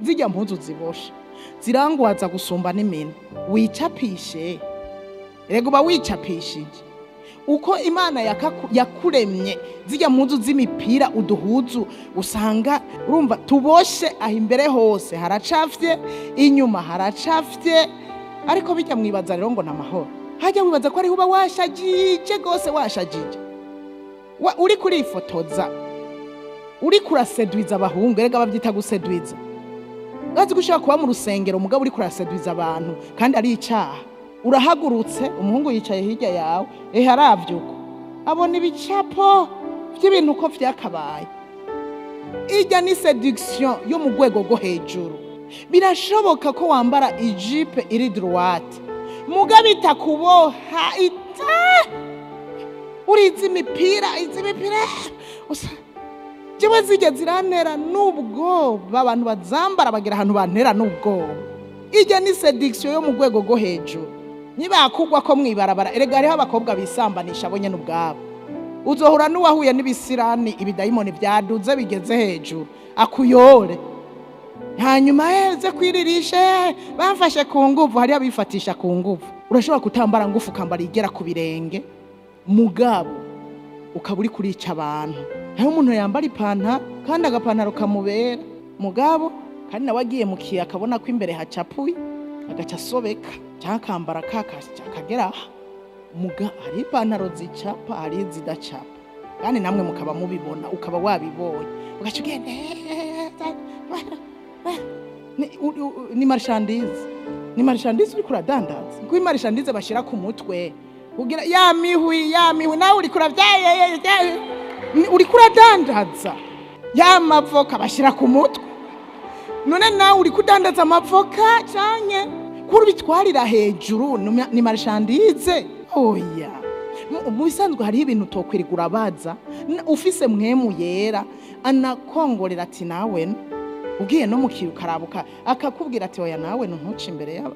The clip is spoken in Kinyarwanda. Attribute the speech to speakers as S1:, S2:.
S1: zijya mpuzu zibosha zirangwaza gusumba n'imene wicapishe rego ba wicapishije uko Imana yakuremye zijya mpuzu z'imipira uduhuzu usanga urumva tuboshe aho imbere hose haracafye inyuma haracafye ariko bijya mwibaza rero ngo namahoro hajya wibaza ko ari uba washajije gose washajije uri kurifotoza uri kurasedwiza abahungu rega bavyita gusedwiza gazi gushaka kuba mu rusengero mugabo uri kurasedwiza abantu kandi ari icaha urahagurutse umuhungu yicaye hirya yawe haravyuko abona ibicapo by'ibintu ko vyakabaye ijya ni seduction yo mu rwego rwo hejuru birashoboka ko wambara ijipe iri droite mugabo itakuboha urizi imipira jewe zijya zirantera n'ubwoba abantu bazambara bagira ahantu bantera n'ubwoba ijya ni seduction yo mu rwego rwo hejuru nibakugwa ko mwibarabara erega hariho abakobwa bisambanisha abonye n'ubwabo uzohura n'uwahuye n'ibisirani ibidayimoni byaduze bigeze hejuru akuyore hanyuma heze kwiririshe bamfashe ku nguvu hari abifatisha ku nguvu urashobora kutambara ngufu kambara igera ku birenge mugabo ukaba uri kurica abantu hari umuntu yambara ipantaro kandi agapantaro kamubera mugabo kandi nawe agiye mu kiya akabona ko imbere hacapuye agaca asobeka cyangwa akambara kakagera hari ipantaro zicapa hari zidacapa kandi namwe mukaba mubibona ukaba wabibonye ugaca ugenda ni marchandise uri kuradandaza kuko marchandise bashira ku mutwe ugira ya mihwi nawe uri kuravyaye uri kuradandaza ya mavoka bashira ku mutwe none nawe uri kudandaza amavoka canke kuri bitwarira hejuru ni marchandise oya mu bisanzwe hari ibintu tokwirigura baza ufise mwemu yera anakongorera ati nawe ugiye no mukiruka arabuka akakubwira ati oya nawe ntuce imbere ya